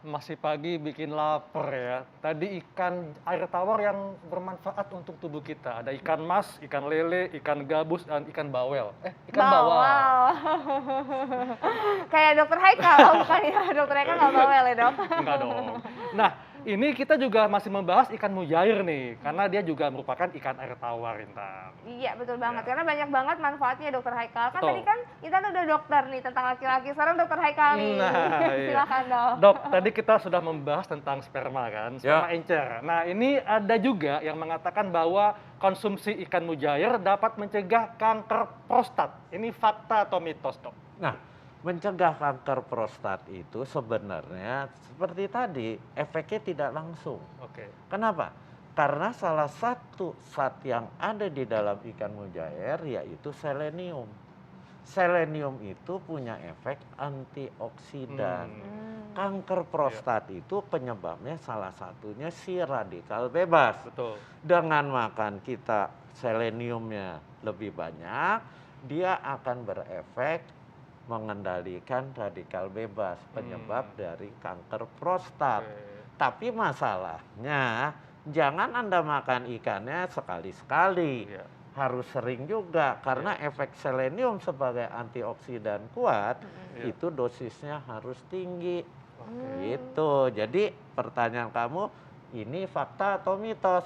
Masih pagi bikin lapar ya. Tadi ikan air tawar yang bermanfaat untuk tubuh kita. Ada ikan mas, ikan lele, ikan gabus, dan ikan bawel. Ikan bawal. Bawal. Kayak dokter Haikal, oh bukan ya, dokter Haikal nggak bawel ya dok? Enggak dong. Nah, ini kita juga masih membahas ikan mujair nih, karena dia juga merupakan ikan air tawar, Intan. Iya betul banget, Ya. karena banyak banget manfaatnya dokter Haikal. Kan tadi Betul. kan Intan udah dokter nih tentang laki-laki, sekarang dokter Haikal nih. Nah, iya. Silakan dok. Dok, tadi kita sudah membahas tentang sperma kan, sperma Ya. encer. Nah, ini ada juga yang mengatakan bahwa konsumsi ikan mujair dapat mencegah kanker prostat. Ini fakta atau mitos, dok? Nah, mencegah kanker prostat itu sebenarnya seperti tadi, efeknya tidak langsung. Oke. Kenapa? Karena salah satu zat yang ada di dalam ikan mujair yaitu selenium. Selenium itu punya efek antioksidan. Kanker prostat itu penyebabnya salah satunya si radikal bebas. Betul. Dengan makan kita seleniumnya lebih banyak, dia akan berefek mengendalikan radikal bebas, penyebab dari kanker prostat. Oke. Tapi masalahnya, jangan Anda makan ikannya sekali-sekali. Iya. Harus sering juga, karena efek selenium sebagai antioksidan kuat, Iya. itu dosisnya harus tinggi. Oke. Gitu. Jadi pertanyaan kamu, ini fakta atau mitos?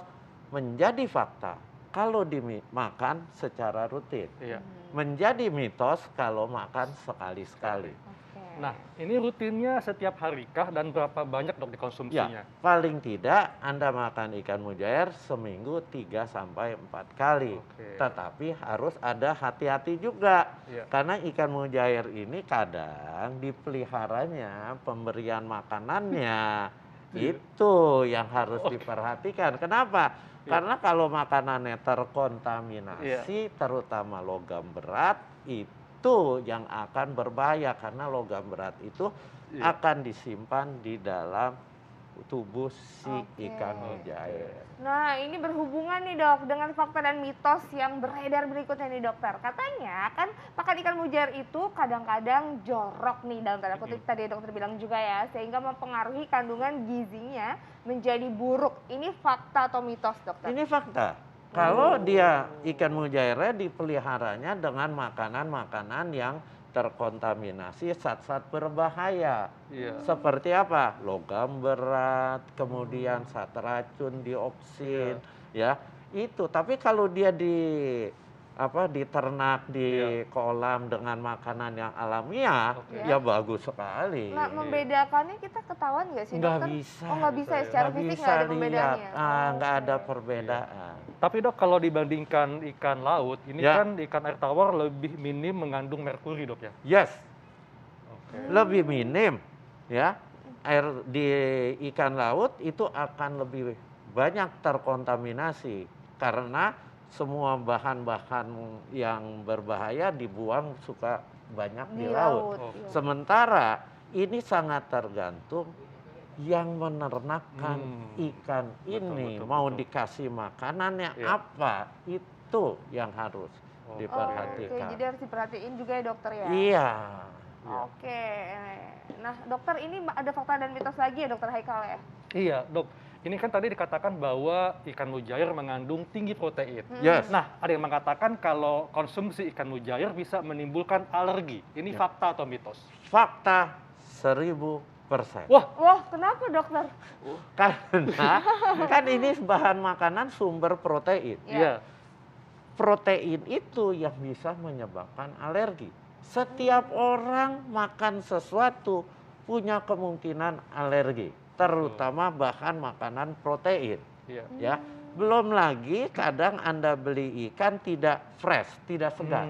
Menjadi fakta kalau dimakan secara rutin. Iya. Menjadi mitos kalau makan sekali-sekali. Oke. Nah, ini rutinnya setiap hari kah dan berapa banyak dok dikonsumsinya? Ya, paling tidak Anda makan ikan mujair seminggu 3 sampai 4 kali. Oke. Tetapi harus ada hati-hati juga. Iya. Karena ikan mujair ini kadang dipeliharanya, pemberian makanannya itu yang harus diperhatikan. Kenapa? Iya. Karena kalau makanannya terkontaminasi, terutama logam berat, itu yang akan berbahaya karena logam berat itu Iya. akan disimpan di dalam tubuh si Oke. ikan mujair. Nah, ini berhubungan nih dok dengan fakta dan mitos yang beredar berikutnya nih dokter. Katanya kan makan ikan mujair itu kadang-kadang jorok nih dalam tanda kutip tadi dokter bilang juga ya, sehingga mempengaruhi kandungan gizinya menjadi buruk. Ini fakta atau mitos dokter? Ini fakta. Kalau dia ikan mujairnya dipeliharanya dengan makanan-makanan yang terkontaminasi zat-zat berbahaya. Iya. Seperti apa? Logam berat, kemudian zat racun, dioksin, ya. Itu. Tapi kalau dia diternak di kolam dengan makanan yang alamiah, Oke. ya bagus sekali. Nah, membedakannya kita ketahuan nggak sih Nggak dokter? bisa. Oh nggak bisa ya, secara Nggak fisik bisa nggak ada lihat. perbedaannya? Nggak ada Oke. perbedaan. Tapi dok, kalau dibandingkan ikan laut, ini Ya. kan ikan air tawar lebih minim mengandung merkuri dok ya? Yes, Oke. lebih minim, ya. Air di ikan laut itu akan lebih banyak terkontaminasi karena semua bahan-bahan yang berbahaya dibuang suka banyak di laut. Oh. Iya. Sementara ini sangat tergantung yang menernakan ikan ini betul, mau betul. dikasih makanannya Iya. apa, itu yang harus Oh, Oke, diperhatikan. jadi harus diperhatiin juga ya dokter ya? Iya. Oke. Nah dokter, ini ada fakta dan mitos lagi ya dokter Haikal ya? Iya dok, ini kan tadi dikatakan bahwa ikan mujair mengandung tinggi protein. Yes. Nah, ada yang mengatakan kalau konsumsi ikan mujair bisa menimbulkan alergi. Ini fakta atau mitos? Fakta 1000%. Wah, kenapa dokter? Karena kan ini bahan makanan sumber protein. Iya. Protein itu yang bisa menyebabkan alergi. Setiap orang makan sesuatu punya kemungkinan alergi, terutama bahan makanan protein. Iya. Ya, belum lagi kadang Anda beli ikan tidak fresh, tidak segar.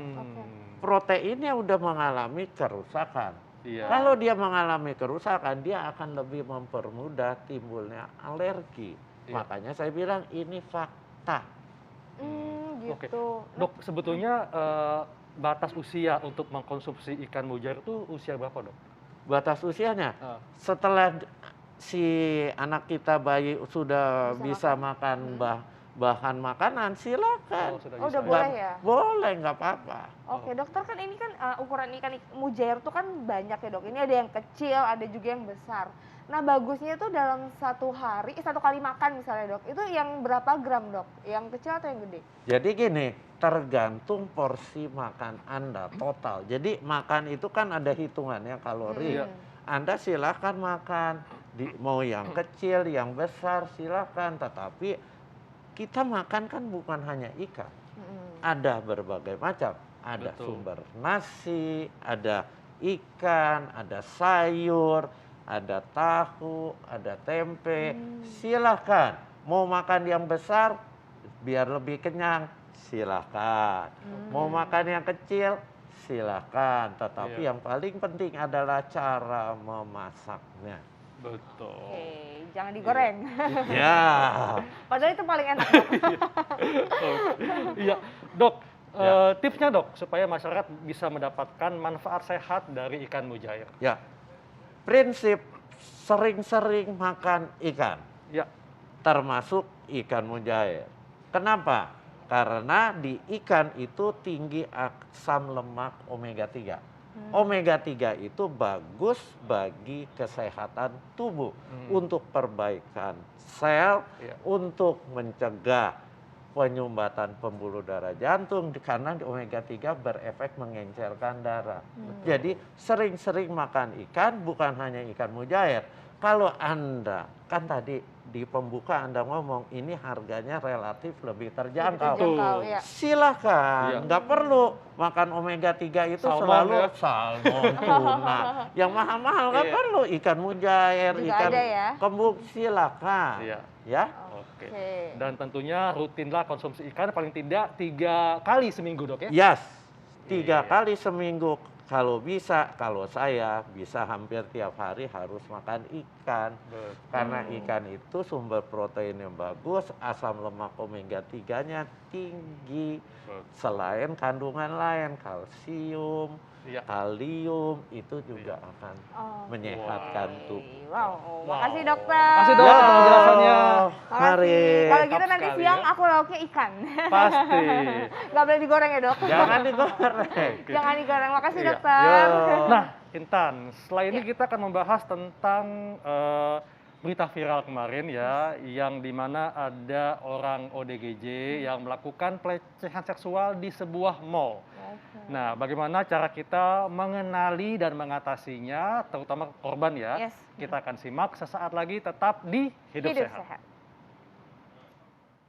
Proteinnya udah mengalami kerusakan. Iya. Kalau dia mengalami kerusakan, dia akan lebih mempermudah timbulnya alergi. Iya. Makanya saya bilang ini fakta. Oke. Gitu. Dok, sebetulnya batas usia untuk mengkonsumsi ikan mujair itu usia berapa dok? Batas usianya Ah. setelah si anak kita bayi sudah Bisa bisa makan bahan makanan, silakan. sudah Oh, bisa. udah boleh ya? Boleh, nggak apa-apa. Oke, dokter, kan ini kan ukuran ikan mujair tuh kan banyak ya, Dok. Ini ada yang kecil, ada juga yang besar. Nah, bagusnya tuh dalam satu hari, satu kali makan misalnya, Dok. Itu yang berapa gram, Dok? Yang kecil atau yang gede? Jadi gini, tergantung porsi makan Anda total. Jadi makan itu kan ada hitungannya kalori. Iya. Anda silakan makan, mau yang kecil, yang besar silakan. Tetapi kita makan kan bukan hanya ikan. Ada berbagai macam. Ada Betul. sumber nasi, ada ikan, ada sayur, ada tahu, ada tempe. Silakan. Mau makan yang besar biar lebih kenyang, silakan. Mau makan yang kecil, silakan. Tetapi Iya. yang paling penting adalah cara memasaknya. Betul. Oke, jangan digoreng. Ya, Padahal itu paling enak, Dok. Iya, Dok. Ya. Tipsnya, Dok, supaya masyarakat bisa mendapatkan manfaat sehat dari ikan mujair. ya. Prinsip sering-sering makan ikan, Ya, termasuk ikan mujair. Kenapa? Karena di ikan itu tinggi asam lemak omega 3. Omega 3 itu bagus bagi kesehatan tubuh, untuk perbaikan sel, Iya. untuk mencegah penyumbatan pembuluh darah jantung, karena omega 3 berefek mengencerkan darah. Jadi sering-sering makan ikan, bukan hanya ikan mujair. Kalau Anda, kan tadi di pembuka Anda ngomong ini harganya relatif lebih terjangkau. Terjangkau, ya. Silakan, Iya. nggak perlu makan omega 3 itu Salmon, selalu ya. salmon, tuna. Yang mahal-mahal nggak Iya. perlu, ikan mujair, Juga ikan ada ya. kembung, silakan. Iya. Ya. Oke. Oke. Dan tentunya rutinlah konsumsi ikan paling tidak 3 kali seminggu, Dok, ya? Yes, 3 Iya. kali seminggu. Kalau bisa, kalau saya bisa hampir tiap hari harus makan ikan. Betul. Karena ikan itu sumber protein yang bagus, asam lemak omega 3-nya tinggi. Betul. Selain kandungan lain, kalsium, Iya. kalium, itu juga akan Oh, menyehatkan oke. tubuh. Wow, Wow. makasih, Dokter. Makasih, Dok, atas penjelasannya. Makasih. Mari. Kalau gitu Mantap nanti sekali, siang ya. aku lauknya ikan. Pasti. Nggak boleh digoreng ya, Dok? Jangan digoreng. Jangan digoreng. Makasih, Iya. Dokter. Yo. Nah, Intan, setelah ini Ya. kita akan membahas tentang berita viral kemarin ya, yang dimana ada orang ODGJ yang melakukan pelecehan seksual di sebuah mall. Oke. Nah, bagaimana cara kita mengenali dan mengatasinya, terutama korban ya? Yes. Kita akan simak sesaat lagi, tetap di Hidup Sehat. Sehat.